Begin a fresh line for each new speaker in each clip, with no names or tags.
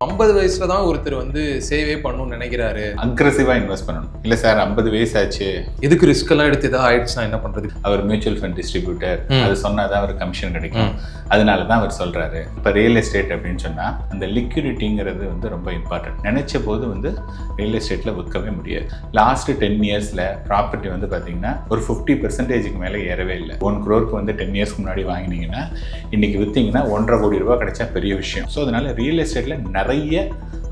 50 வயசுல தான் ஒருத்தர் வந்து சேவே பண்ணணும்னு நினைக்கிறாரு.
அக்ரெசிவா இன்வெஸ்ட் பண்ணணும். இல்ல சார் 50 வயசு ஆச்சு,
எதுக்கு ரிஸ்க் எல்லாம் எடுத்து ஏதாவது ஆயிடுச்சுன்னா என்ன பண்றது?
அவர் மியூச்சுவல் ஃபண்ட் டிஸ்ட்ரிபியூட்டர், அது சொன்னாதான் அவர் கமிஷன் கிடைக்கும், அதனால தான் அவர் சொல்றாரு. இப்போ ரியல் எஸ்டேட் அப்படின்னு சொன்னா அந்த லிக்விடிட்டிங்கிறது வந்து ரொம்ப இம்பார்ட்டன்ட். நினைச்ச போது வந்து ரியல் எஸ்டேட்ல விற்கவே முடியாது. லாஸ்ட் 10 இயர்ஸ்ல ப்ராப்பர்ட்டி வந்து பாத்தீங்கன்னா ஒரு 50% மேலே ஏறவே இல்லை. 1 crore வந்து 10 இயர்ஸ்க்கு முன்னாடி வாங்கினீங்கன்னா இன்னைக்கு வித்தீங்கன்னா 1.5 கோடி ரூபாய் கிடைச்சா பெரிய விஷயம். ஸோ அதனால ரியல் எஸ்டேட்ல நிறைய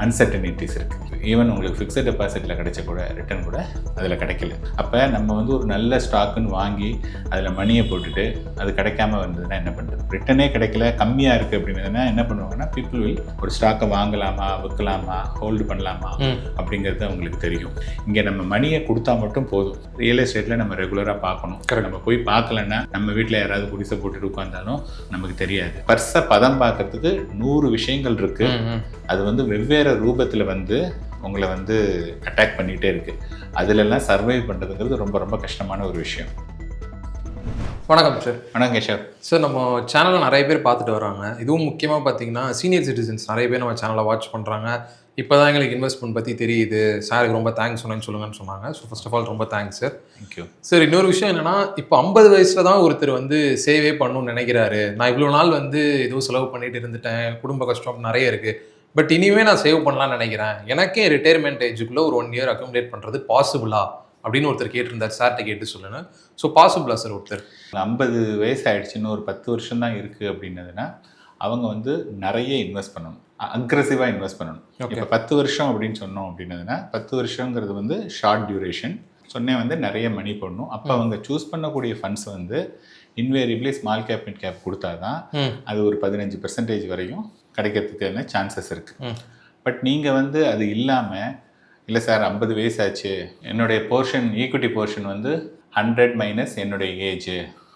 அன்சர்டனிட்டிஸ் இருக்கு. ஈவன் உங்களுக்கு ஃபிக்ஸட் டெபாசிட்ல கிடைச்ச கூட ரிட்டர்ன் கூட அதில் கிடைக்கல. அப்போ நம்ம வந்து ஒரு நல்ல ஸ்டாக்குன்னு வாங்கி அதில் மணியை போட்டுட்டு அது கிடைக்காம வந்ததுன்னா என்ன பண்ணுறது? ரிட்டர்னே கிடைக்கல, கம்மியாக இருக்குது அப்படின்னா என்ன பண்ணுவாங்கன்னா பீப்புள் வில் ஒரு ஸ்டாக்கை வாங்கலாமா, விற்கலாமா, ஹோல்டு பண்ணலாமா அப்படிங்கிறது அவங்களுக்கு தெரியும். இங்கே நம்ம மணியை கொடுத்தா மட்டும் போதும். ரியல் எஸ்டேட்டில் நம்ம ரெகுலராக பார்க்கணும். நம்ம போய் பார்க்கலன்னா நம்ம வீட்டில் யாராவது குடிசை போட்டுட்டு உட்காந்தாலும் நமக்கு தெரியாது. பர்ஸை பதம் பார்க்கறதுக்கு 100 விஷயங்கள் இருக்கு. அது வந்து வெவ்வேறு ரூபத்தில் வந்து உங்களை வந்து அட்டாக் பண்ணிகிட்டே இருக்குது. அதிலெல்லாம் சர்வைவ் பண்ணுறதுங்கிறது ரொம்ப ரொம்ப கஷ்டமான ஒரு விஷயம்.
வணக்கம் சார்.
வணக்கம் கேஷவ்
சார். நம்ம சேனலில் நிறைய பேர் பார்த்துட்டு வராங்க. இதுவும் முக்கியமாக பார்த்தீங்கன்னா சீனியர் சிட்டிசன்ஸ் நிறைய பேர் நம்ம சேனலை வாட்ச் பண்ணுறாங்க. இப்போ தான் எங்களுக்கு இன்வெஸ்ட்மெண்ட் பற்றி தெரியுது, சாருக்கு ரொம்ப தேங்க்ஸ் சொல்லுங்கன்னு சொன்னாங்க. ஸோ ஃபர்ஸ்ட் ஆஃப் ஆல் ரொம்ப தேங்க்ஸ் சார்.
Thank you
sir. இன்னொரு விஷயம் என்னன்னா, இப்போ 50 வயசுல தான் ஒருத்தர் வந்து சேவே பண்ணணும்னு நினைக்கிறாரு. நான் இவ்வளோ நாள் வந்து ஏதோ செலவு பண்ணிட்டு இருந்துட்டேன், குடும்ப கஷ்டம் நிறைய இருக்குது, பட் இனிமே நான் சேவ் பண்ணலாம்னு நினைக்கிறேன், எனக்கே ரிட்டையர்மெண்ட் ஏஜுக்குள்ள ஒரு 1 year அக்யூமுலேட் பண்ணுறது பாசிபிளா அப்படின்னு ஒருத்தர் கேட்டிருந்தார். சார்கிட்ட கேட்டு சொல்லுங்க. ஸோ பாசிபிளா சார்? ஒருத்தர்
50 வயசு ஆயிடுச்சுன்னு ஒரு 10 வருஷம் தான் இருக்குது அப்படின்னதுன்னா அவங்க வந்து நிறைய இன்வெஸ்ட் பண்ணணும், அக்ரெசிவாக இன்வெஸ்ட் பண்ணணும். இப்போ 10 வருஷம் அப்படின்னு சொன்னோம் அப்படின்னதுன்னா 10 வருஷங்கிறது வந்து ஷார்ட் டியூரேஷன். சொன்னே வந்து நிறைய மணி போடணும். அப்போ அவங்க சூஸ் பண்ணக்கூடிய ஃபண்ட்ஸ் வந்து invariably small cap mid cap கொடுத்தா தான் அது ஒரு 15% வரையும் கிடைக்கிறதுக்கான சான்சஸ் இருக்குது. பட் நீங்கள் வந்து அது இல்லாமல், இல்லை சார் 50 வயசு ஆச்சு, என்னுடைய போர்ஷன் ஈக்விட்டி போர்ஷன் வந்து 100 மைனஸ் என்னுடைய ஏஜ்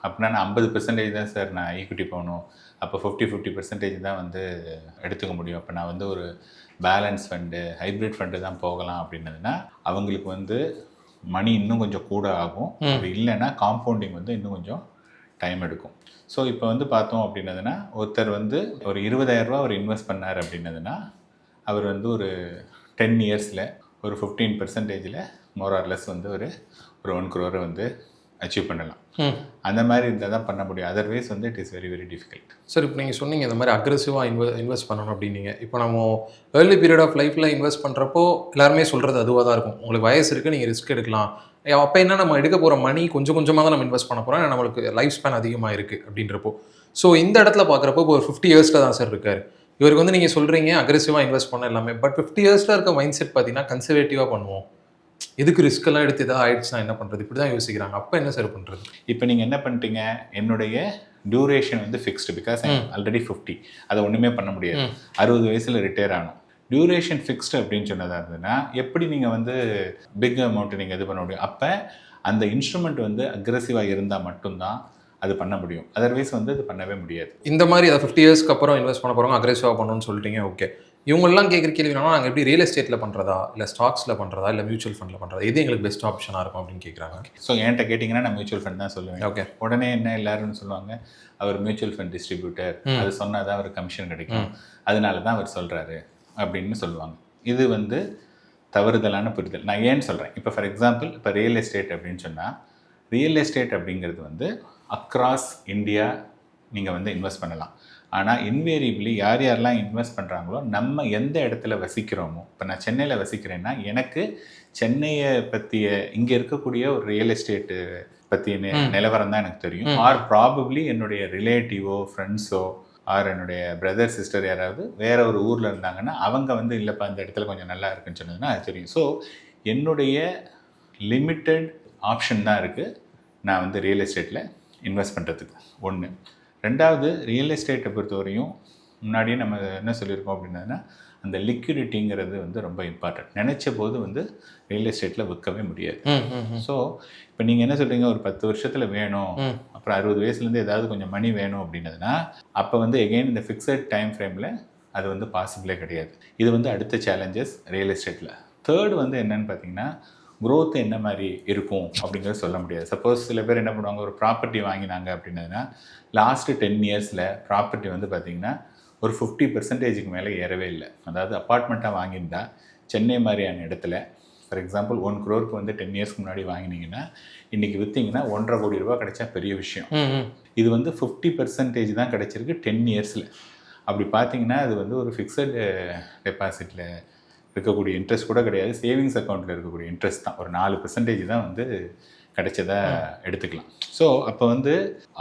அப்படின்னா நான் 50% தான் சார் நான் ஈக்விட்டி போகணும், அப்போ 50% தான் வந்து எடுத்துக்க முடியும், அப்போ நான் வந்து ஒரு பேலன்ஸ் ஃபண்டு ஹைப்ரிட் ஃபண்டு தான் போகலாம் அப்படின்னதுன்னா அவங்களுக்கு வந்து மணி இன்னும் கொஞ்சம் கூட ஆகும். அப்படி இல்லைன்னா காம்பவுண்டிங் வந்து இன்னும் கொஞ்சம் டைம் எடுக்கும். ஸோ இப்போ வந்து பார்த்தோம் அப்படின்னதுன்னா ஒருத்தர் வந்து ஒரு 20,000 ரூபா அவர் இன்வெஸ்ட் பண்ணார் அப்படின்னதுன்னா அவர் வந்து ஒரு 10 இயர்ஸில் ஒரு 15% மோர் ஆர் லெஸ் வந்து ஒரு 1 crore வந்து அச்சீவ் பண்ணலாம். அந்த மாதிரி இருந்தால் தான் பண்ண முடியும். அதர்வைஸ் வந்து it is very very difficult.
Sir, இப்போ நீங்கள் சொன்னீங்க இந்த மாதிரி அக்ரெசிவாக இன்வெஸ்ட் பண்ணணும் அப்படின்னீங்க. இப்போ நம்ம ஏர்லி பீரியட் ஆஃப் லைஃப்பில் இன்வெஸ்ட் பண்ணுறப்போ எல்லாருமே சொல்கிறது அதுவாக தான் இருக்கும். உங்களுக்கு வயசு இருக்குது, நீங்கள் ரிஸ்க் எடுக்கலாம். அப்போ என்ன, நம்ம எடுக்க போகிற மணி கொஞ்சம் கொஞ்சமாக தான் நம்ம இன்வெஸ்ட் பண்ண போகிறோம், நம்மளுக்கு லைஃப் ஸ்பேன் அதிகமாக இருக்குது அப்படின்றப்போ. ஸோ இந்த இடத்துல பார்க்குறப்போ இப்போ ஒரு 50 இயர்ஸில் தான் சார் இருக்கார் இவருக்கு. வந்து நீங்கள் சொல்கிறீங்க அக்ரெசிவாக இன்வெஸ்ட் பண்ண எல்லாமே, பட் 50 இயர்ஸில் இருக்க மைண்ட் செட் பார்த்தீங்கன்னா கன்சர்வேட்டிவாக பண்ணுவோம், எதுக்கு ரிஸ்க் எல்லாம் எடுத்து ஏதாவது ஆயிடுச்சுன்னா என்ன பண்ணுறது, இப்படி தான் யோசிக்கிறாங்க. அப்போ என்ன சார் பண்ணுறது?
இப்போ நீங்கள் என்ன பண்ணிட்டீங்க, என்னுடைய டியூரேஷன் வந்து ஃபிக்ஸ்டு, பிகாஸ் ஆல்ரெடி 50, அதை ஒன்றுமே பண்ண முடியாது. 60 வயசில் ரிட்டையர் ஆகணும். டியூரேஷன் ஃபிக்ஸ்டு அப்படின்னு சொன்னதாக இருந்ததுன்னா எப்படி நீங்கள் வந்து பிக் அமௌண்ட்டு நீங்கள் இது பண்ண முடியும்? அப்போ அந்த இன்ஸ்ட்ருமெண்ட் வந்து அக்ரெசிவாக இருந்தால் மட்டும்தான் அது பண்ண முடியும். அதர்வைஸ் வந்து அது பண்ணவே முடியாது.
இந்த மாதிரி அதை 50 இயர்ஸ்க்கு அப்புறம் இன்வெஸ்ட் பண்ண போகிறவங்க அக்ரெசிவாக பண்ணணும்னு சொல்லிட்டீங்க. ஓகே, இவங்கெல்லாம் கேட்குற கேள்வி என்னன்னா, நாங்கள் எப்படி ரியல் எஸ்டேட்டில் பண்ணுறதா, இல்லை ஸ்டாக்ஸில் பண்ணுறதா, இல்லை மியூச்சுவல் ஃபண்டில் பண்ணுறதா, எது எங்களுக்கு பெஸ்ட் ஆப்ஷனாக இருக்கும் அப்படின்னு கேட்குறாங்க.
ஸோ என்கிட்ட கேட்டிங்கன்னா நான் மியூச்சுவல் ஃபண்ட் தான் சொல்லுவேன்.
ஓகே.
உடனே என்ன எல்லாருன்னு சொல்லுவாங்க, அவர் மியூச்சுவல் ஃபண்ட் டிஸ்ட்ரிபியூட்டர், அது சொன்னால் தான் அவர் கமிஷன் கிடைக்கும், அதனால தான் அவர் சொல்கிறாரு அப்படின்னு சொல்லுவாங்க. இது வந்து தவறுதலான புரிதல். நான் ஏன்னு சொல்கிறேன், இப்போ ஃபார் எக்ஸாம்பிள் இப்போ ரியல் எஸ்டேட் அப்படின்னு சொன்னால், ரியல் எஸ்டேட் அப்படிங்கிறது வந்து அக்ராஸ் இந்தியா நீங்கள் வந்து இன்வெஸ்ட் பண்ணலாம். ஆனால் இன்வேரியபிளி யார் யாரெல்லாம் இன்வெஸ்ட் பண்ணுறாங்களோ, நம்ம எந்த இடத்துல வசிக்கிறோமோ, இப்போ நான் சென்னையில் வசிக்கிறேன்னா எனக்கு சென்னையை பற்றிய இங்கே இருக்கக்கூடிய ஒரு ரியல் எஸ்டேட்டு பற்றிய நிலவரம் தான் எனக்கு தெரியும். ஆர் ப்ராபப்ளி என்னுடைய ரிலேட்டிவோ ஃப்ரெண்ட்ஸோ ஆர் என்னுடைய பிரதர் சிஸ்டர் யாராவது வேற ஒரு ஊரில் இருந்தாங்கன்னா அவங்க வந்து இல்லைப்பா அந்த இடத்துல கொஞ்சம் நல்லா இருக்குன்னு சொன்னதுன்னா அது தெரியும். ஸோ என்னுடைய லிமிட்டட் ஆப்ஷன் தான் இருக்குது நான் வந்து ரியல் எஸ்டேட்டில் இன்வெஸ்ட் பண்ணுறதுக்கு. ஒன்று. ரெண்டாவது, ரியல் எஸ்டேட்டை பொறுத்தவரையும் முன்னாடியே நம்ம என்ன சொல்லியிருக்கோம் அப்படின்னா அந்த லிக்விடிட்டிங்கிறது வந்து ரொம்ப இம்பார்ட்டன்ட். நினச்ச போது வந்து ரியல் எஸ்டேட்டில் விற்கவே முடியாது. ஸோ இப்போ நீங்கள் என்ன சொல்கிறீங்க, ஒரு 10 வருஷத்தில் வேணும், அப்புறம் 60 வயசுலேருந்து ஏதாவது கொஞ்சம் மணி வேணும் அப்படின்னதுன்னா அப்போ வந்து எகெயின் இந்த ஃபிக்ஸட் டைம் ஃப்ரேமில் அது வந்து பாசிபிளே கிடையாது. இது வந்து அடுத்த சேலஞ்சஸ் ரியல் எஸ்டேட்டில். தேர்டு வந்து என்னன்னு பார்த்தீங்கன்னா, growth என்ன மாதிரி இருக்கும் அப்படிங்கிறது சொல்ல முடியாது. சப்போஸ் சில பேர் என்ன பண்ணுவாங்க, ஒரு ப்ராப்பர்ட்டி வாங்கினாங்க அப்படின்னதுன்னா லாஸ்ட்டு 10 இயர்ஸில் ப்ராப்பர்ட்டி வந்து பார்த்திங்கன்னா ஒரு 50% மேலே ஏறவே இல்லை. அதாவது அப்பார்ட்மெண்ட்டாக வாங்கியிருந்தா சென்னை மாதிரியான இடத்துல ஃபார் எக்ஸாம்பிள் 1 crore வந்து 10 இயர்ஸ்க்கு முன்னாடி வாங்கினீங்கன்னா இன்றைக்கி விற்றீங்கன்னா 1.5 கோடி ரூபா கிடைச்சா பெரிய விஷயம். இது வந்து 50% தான் கிடைச்சிருக்கு 10 இயர்ஸில். அப்படி பார்த்தீங்கன்னா அது வந்து ஒரு ஃபிக்ஸட் டெபாசிட்டில் இருக்கக்கூடிய இன்ட்ரெஸ்ட் கூட கிடையாது, சேவிங்ஸ் அக்கௌண்ட்டில் இருக்கக்கூடிய இன்ட்ரெஸ்ட் தான். ஒரு 4% தான் வந்து கிடைச்சதா எடுத்துக்கலாம். ஸோ அப்போ வந்து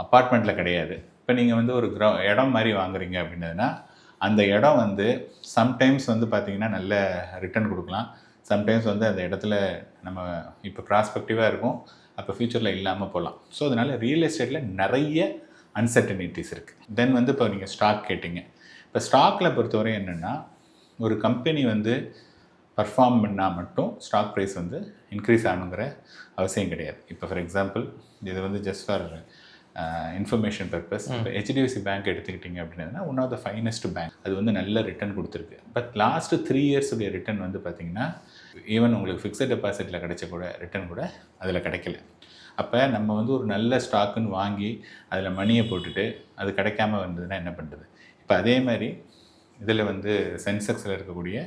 அப்பார்ட்மெண்ட்டில் கிடையாது. இப்போ நீங்கள் வந்து ஒரு இடம் மாதிரி வாங்குறீங்க அப்படின்னதுன்னா அந்த இடம் வந்து சம்டைம்ஸ் வந்து பார்த்தீங்கன்னா நல்ல ரிட்டர்ன் கொடுக்கலாம், சம்டைம்ஸ் வந்து அந்த இடத்துல நம்ம இப்போ ப்ராஸ்பெக்டிவாக இருக்கும், அப்போ ஃப்யூச்சரில் இல்லாமல் போகலாம். ஸோ அதனால் ரியல் எஸ்டேட்டில் நிறைய அன்சர்டனிட்டிஸ் இருக்குது. தென் வந்து இப்போ நீங்கள் ஸ்டாக் கேட்டிங்க. இப்போ ஸ்டாக்கில் பொறுத்தவரை என்னென்னா ஒரு கம்பெனி வந்து பர்ஃபார்ம் பண்ணால் மட்டும் ஸ்டாக் ப்ரைஸ் வந்து இன்க்ரீஸ் ஆகணுங்கிற அவசியம் கிடையாது. இப்போ ஃபார் எக்ஸாம்பிள் இது வந்து ஜஸ்ட் ஃபார் இன்ஃபர்மேஷன் பர்பஸ். இப்போ ஹெச்டிஎஃப்சி பேங்க் எடுத்துக்கிட்டிங்க அப்படின்னா one of the finest bank. அது வந்து நல்ல ரிட்டர்ன் கொடுத்துருக்கு. பட் லாஸ்ட்டு 3 இயர்ஸுடைய ரிட்டர்ன் வந்து பார்த்திங்கன்னா ஈவன் உங்களுக்கு ஃபிக்ஸட் டெபாசிட்டில் கிடைச்ச கூட ரிட்டர்ன் கூட அதில் கிடைக்கல. அப்போ நம்ம வந்து ஒரு நல்ல ஸ்டாக்குன்னு வாங்கி அதில் மணியை போட்டுட்டு அது கிடைக்காம வந்ததுன்னா என்ன பண்ணுறது? இப்போ அதே மாதிரி இதில் வந்து சென்செக்ஸில் இருக்கக்கூடிய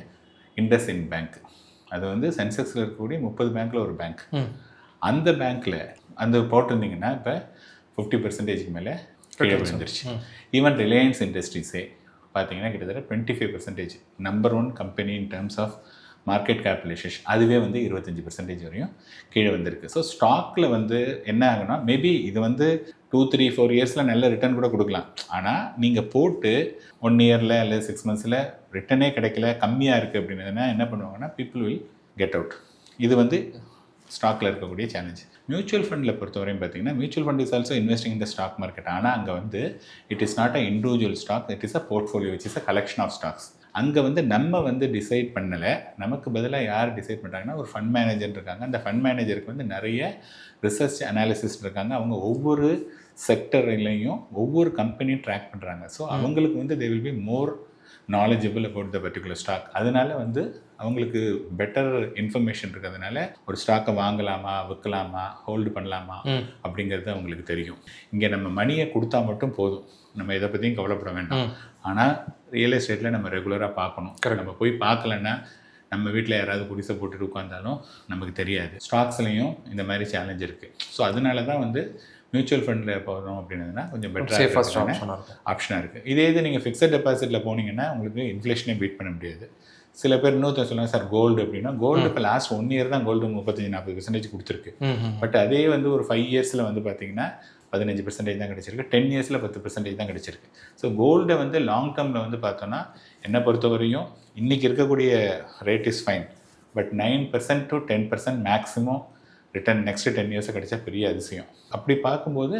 இண்டஸ்இண்ட் பேங்க், அது வந்து சென்செக்ஸில் இருக்கக்கூடிய 30 பேங்க்கில் ஒரு பேங்க். அந்த பேங்க்கில் அந்த போட்டிருந்தீங்கன்னா இப்போ 50% மேலே கீழே விழுந்துருச்சு. ஈவன் ரிலையன்ஸ் இண்டஸ்ட்ரீஸே பார்த்தீங்கன்னா கிட்டத்தட்ட 25% number 1 company in terms of market capitalization, அதுவே வந்து 25% வரையும் கீழே வந்திருக்கு. ஸோ ஸ்டாக்கில் வந்து என்ன ஆகுனா மேபி இது வந்து 2, 3, 4 இயர்ஸில் நல்ல ரிட்டர்ன் கூட கொடுக்கலாம். ஆனால் நீங்கள் போட்டு 1 இயரில் இல்லை 6 மந்த்ஸில் ரிட்டனே கிடைக்கல, கம்மியாக இருக்குது அப்படின்னா என்ன பண்ணுவாங்கன்னா பீப்புள் வில் கெட் அவுட். இது வந்து ஸ்டாக்கில் இருக்கக்கூடிய சேலஞ்ச். மியூச்சுவல் ஃபண்டில் பொறுத்தவரையும் பார்த்தீங்கன்னா mutual fund is also investing in the stock market. ஆனால் அங்கே வந்து it is not a individual stock, it is a portfolio which is a collection of stocks. அங்கே வந்து நம்ம வந்து டிசைட் பண்ணலை, நமக்கு பதிலாக யார் டிசைட் பண்ணுறாங்கன்னா ஒரு ஃபண்ட் மேனேஜர் இருக்காங்க. அந்த ஃபண்ட் மேனேஜருக்கு வந்து நிறைய ரிசர்ச் அனாலிசிஸ்ட் இருக்காங்க. அவங்க ஒவ்வொரு செக்டர்லையும் ஒவ்வொரு கம்பெனியும் ட்ராக் பண்ணுறாங்க. ஸோ அவங்களுக்கு வந்து they will be more knowledgeable about the particular stock. அதனால வந்து அவங்களுக்கு பெட்டர் இன்ஃபர்மேஷன் இருக்கிறதுனால ஒரு ஸ்டாக்கை வாங்கலாமா, விற்கலாமா, ஹோல்டு பண்ணலாமா அப்படிங்கிறது அவங்களுக்கு தெரியும். இங்கே நம்ம மணியை கொடுத்தா மட்டும் போதும், நம்ம இதை பற்றியும் கவலைப்பட வேண்டாம். ஆனால் ரியல் எஸ்டேட்டில் நம்ம ரெகுலராக பார்க்கணும். நம்ம போய் பார்க்கலன்னா நம்ம வீட்டில் யாராவது குடிசை போட்டுட்டு உட்காந்தாலும் நமக்கு தெரியாது. ஸ்டாக்ஸ்லையும் இந்த மாதிரி சேலஞ்ச் இருக்குது. ஸோ அதனால தான் வந்து மியூச்சுவல் ஃபண்டில் போகிறோம் அப்படின்னா கொஞ்சம் பெட்டராக ஆப்ஷனாக இருக்குது. இதே இது நீங்கள் ஃபிக்ஸட் டெபாசிட்டில் போனீங்கன்னா உங்களுக்கு இன்ஃப்ளேஷனே பீட் பண்ண முடியாது. சில பேர் இன்னொருத்தர் சொல்லுவாங்க சார் கோல்டு அப்படின்னா, கோல்டு இப்போ லாஸ்ட் 1 இயர் தான் கோல்டு 35-40% கொடுத்துருக்கு. பட் அதே வந்து ஒரு 5 இயர்ஸில் வந்து பார்த்தீங்கன்னா 15% தான் கிடச்சிருக்கு, 10 இயர்ஸில் 10% தான் கிடச்சிருக்கு. ஸோ கோல்டை வந்து லாங் டேர்மில் வந்து பார்த்தோன்னா என்னை பொறுத்தவரையும் இன்றைக்கி இருக்கக்கூடிய rate is fine, but 9% to 10% maximum return next 10 இயர்ஸை கிடைச்சா பெரிய அதிசயம். அப்படி பார்க்கும்போது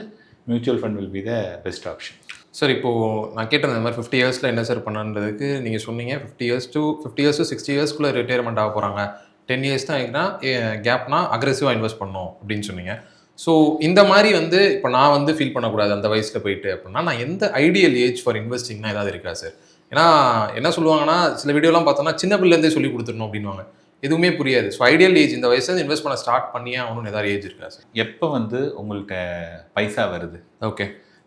mutual fund will be the best option.
Sir இப்போது நான் கேட்டேன் இந்த மாதிரி 50 இயர்ஸில் என்ன சார் பண்ணன்றதுக்கு நீங்கள் சொன்னீங்க 50 years to 60 இயர்ஸ்க்குள்ளே ரிட்டையர்மெண்ட் ஆக போகிறாங்க, 10 இயர்ஸ் தான் எங்கன்னா கேப்னா அக்ரெசிவாக இன்வெஸ்ட் பண்ணணும் அப்படின்னு சொன்னீங்க. ஸோ இந்த மாதிரி வந்து இப்போ நான் வந்து ஃபீல் பண்ணக்கூடாது அந்த வயசில் போயிட்டு அப்படின்னா நான் எந்த ஐடியல் ஏஜ் ஃபார் இன்வெஸ்டிங்னா ஏதாவது இருக்கா சார்? ஏன்னா என்ன சொல்லுவாங்கன்னா சில வீடியோலாம் பார்த்தோன்னா சின்ன பிள்ளைலேருந்தே சொல்லி கொடுத்துடணும் அப்படின்வாங்க, எதுவுமே புரியாது. ஸோ ஐடியல் ஏஜ் இந்த வயசுல இன்வெஸ்ட் பண்ண ஸ்டார்ட் பண்ணியே ஆகணும்னு ஏதாவது ஏஜ் இருக்கா சார்?
எப்போ வந்து உங்கள்கிட்ட பைசா வருது,
ஓகே,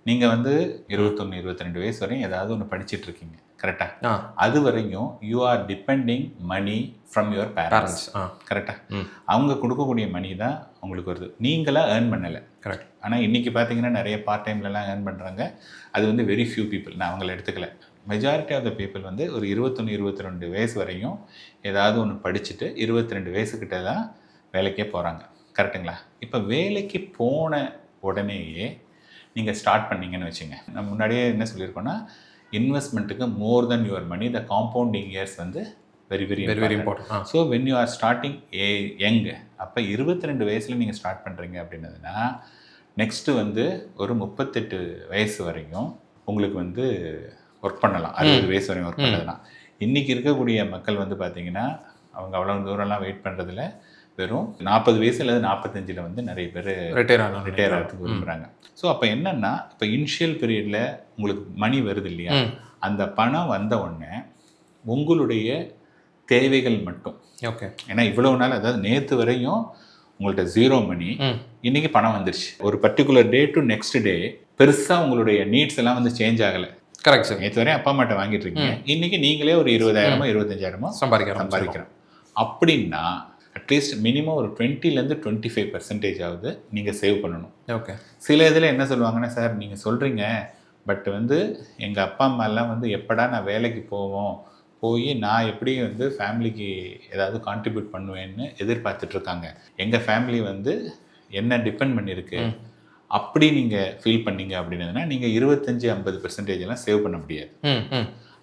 நீங்கள் வந்து 21-22 வயசு வரையும் ஏதாவது ஒன்று படிச்சுட்டு இருக்கீங்க கரெக்டாக, அது வரையும் you are depending money from your parents கரெக்டாக. அவங்க கொடுக்கக்கூடிய மணி தான் உங்களுக்கு வருது, நீங்களாக ஏர்ன் பண்ணலை. கரெக்ட். ஆனால் இன்றைக்கி பார்த்தீங்கன்னா நிறைய பார்ட் டைம்லலாம் ஏர்ன் பண்ணுறாங்க, அது வந்து வெரி ஃபியூ பீப்புள், நான் அவங்கள எடுத்துக்கல. மெஜாரிட்டி ஆஃப் த பீப்புள் வந்து ஒரு 21-22 வயசு வரையும் ஏதாவது ஒன்று படிச்சுட்டு 22 வயசுக்கிட்ட தான் வேலைக்கே போகிறாங்க கரெக்டுங்களா. இப்போ வேலைக்கு போன உடனேயே நீங்கள் ஸ்டார்ட் பண்ணிங்கன்னு வச்சுங்க, நம்ம முன்னாடியே என்ன சொல்லியிருக்கோன்னா இன்வெஸ்ட்மெண்ட்டுக்கு more then your money the compounding years வந்து very very very important. So when you are starting young, அப்போ 22 வயசில் நீங்கள் ஸ்டார்ட் பண்ணுறீங்க அப்படின்னதுன்னா நெக்ஸ்ட்டு வந்து ஒரு 38 வயசு வரையும் உங்களுக்கு வந்து ஒர்க் பண்ணலாம். 60 வயசு வரையும் ஒர்க் பண்ணதுன்னா. இன்றைக்கி இருக்கக்கூடிய மக்கள் வந்து பார்த்திங்கன்னா அவங்க அவ்வளோ தூரம்லாம் வெயிட் பண்ணுறதில்ல, வெறும் 40 வயசு அல்லது 45 வந்து நிறைய பேர் ரிட்டையர் ஆகிறதுக்கு விரும்புகிறாங்க. ஸோ அப்போ என்னென்னா இப்போ இனிஷியல் பீரியடில் உங்களுக்கு மணி வருது இல்லையா, அந்த பணம் வந்த உடனே உங்களுடைய தேவைகள் மட்டும், ஓகே, ஏன்னா இவ்வளோ நாள் அதாவது நேற்று வரையும் உங்கள்கிட்ட 0 மணி, இன்றைக்கி பணம் வந்துருச்சு. ஒரு particular day to next day பெருசாக உங்களுடைய நீட்ஸ் எல்லாம் வந்து சேஞ்ச் ஆகலை.
Correct sir.
நேற்று வரையும் அப்பா அம்மாட்ட வாங்கிட்டு இருக்கீங்க, இன்னைக்கு நீங்களே ஒரு 20,000 25,000 சம்பாதிக்கிறோம் அப்படின்னா அட்லீஸ்ட் மினிமம் ஒரு 20% 25% ஆகுது நீங்கள் சேவ் பண்ணணும்.
ஓகே.
சில இதில் என்ன சொல்லுவாங்கன்னா, சார் நீங்கள் சொல்கிறீங்க, பட் வந்து எங்கள் அப்பா அம்மாலாம் வந்து எப்படா நான் வேலைக்கு போய் நான் எப்படி வந்து ஃபேமிலிக்கு ஏதாவது கான்ட்ரிபியூட் பண்ணுவேன்னு எதிர்பார்த்துட்ருக்காங்க. எங்கள் ஃபேமிலி வந்து என்ன டிபெண்ட் பண்ணியிருக்கு. அப்படி நீங்கள் ஃபீல் பண்ணீங்க அப்படின்னதுன்னா நீங்கள் 25-50% சேவ் பண்ண முடியாது.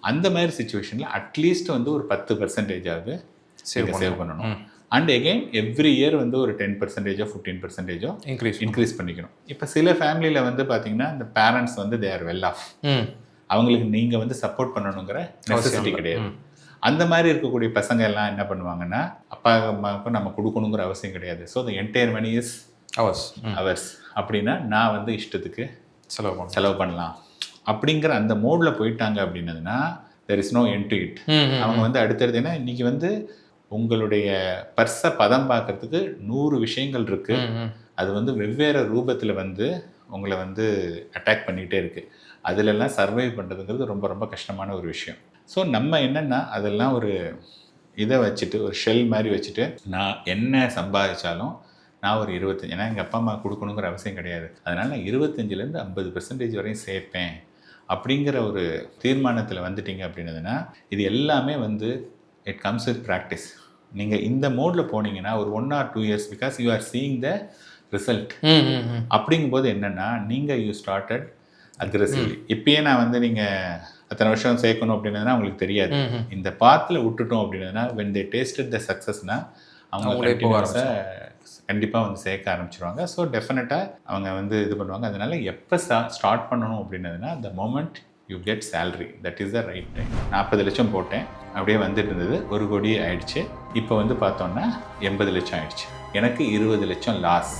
அந்த மாதிரி சுச்சுவேஷனில் அட்லீஸ்ட் வந்து ஒரு 10% சேவ் பண்ணணும். அண்ட் எகெயின் எவ்ரி இயர் வந்து ஒரு 10% 15% இன்க்ரீஸ் பண்ணிக்கணும். இப்போ சில ஃபேமிலியில் வந்து பார்த்தீங்கன்னா இந்த பேரண்ட்ஸ் வந்து தே ஆர் வெல் ஆஃப், அவங்களுக்கு நீங்கள் வந்து சப்போர்ட் பண்ணணுங்கிற நெசசிட்டி கிடையாது. அந்த மாதிரி இருக்கக்கூடிய பசங்க எல்லாம் என்ன பண்ணுவாங்கன்னா, அப்பா அம்மாவுக்கு நம்ம கொடுக்கணுங்கிற அவசியம் கிடையாது. So the entire money is ours அப்படின்னா நான் வந்து இஷ்டத்துக்கு செலவு பண்ணலாம் அப்படிங்கிற அந்த மோடில் போயிட்டாங்க அப்படின்னதுன்னா there is no end to it. அவங்க வந்து அடுத்தடுத்து ஏன்னா இன்னைக்கு வந்து உங்களுடைய பர்ஸை பதம் பார்க்கறதுக்கு 100 விஷயங்கள் இருக்கு. அது வந்து வெவ்வேறு ரூபத்தில் வந்து உங்களை வந்து அட்டாக் பண்ணிகிட்டே இருக்கு. அதிலெல்லாம் சர்வைவ் பண்ணுறதுங்கிறது ரொம்ப ரொம்ப கஷ்டமான ஒரு விஷயம். ஸோ நம்ம என்னென்னா அதெல்லாம் ஒரு இதை வச்சுட்டு ஒரு ஷெல் மாதிரி வச்சுட்டு நான் என்ன சம்பாதிச்சாலும் நான் ஒரு 25, ஏன்னா எங்கள் அப்பா அம்மா கொடுக்கணுங்கிற அவசியம் கிடையாது, அதனால் நான் 25% 50% வரையும் சேர்ப்பேன் அப்படிங்கிற ஒரு தீர்மானத்தில் வந்துட்டீங்க அப்படின்னதுன்னா இது எல்லாமே வந்து இட் கம்ஸ் வித் ப்ராக்டிஸ். நீங்கள் இந்த மோடில் போனீங்கன்னா ஒரு 1 or 2 years because you are seeing the result. அப்படிங்கும்போது என்னென்னா நீங்கள் யூ ஸ்டார்டட் அக்ரெசிவ்லி. இப்பயே நான் வந்து நீங்கள் அத்தனை வருஷம் சேர்க்கணும் அப்படின்னதுனா அவங்களுக்கு தெரியாது. இந்த பாத்தில் விட்டுட்டோம் அப்படின்னதுனா வென் தே டேஸ்டட் த சக்ஸஸ்னா அவங்க கண்டிப்பாக வந்து சேர்க்க ஆரம்பிச்சிருவாங்க. ஸோ டெஃபினட்டாக அவங்க வந்து இது பண்ணுவாங்க. அதனால் எப்போ ஸ்டார்ட் பண்ணணும் அப்படின்னதுனா the moment you get salary, that is the right time. 40 லட்சம் போட்டேன், அப்படியே வந்துட்டு இருந்தது, 1 கோடி ஆயிடுச்சு. இப்போ வந்து பார்த்தோன்னா 80 லட்சம் ஆயிடுச்சு. எனக்கு 20 லட்சம் லாஸ்.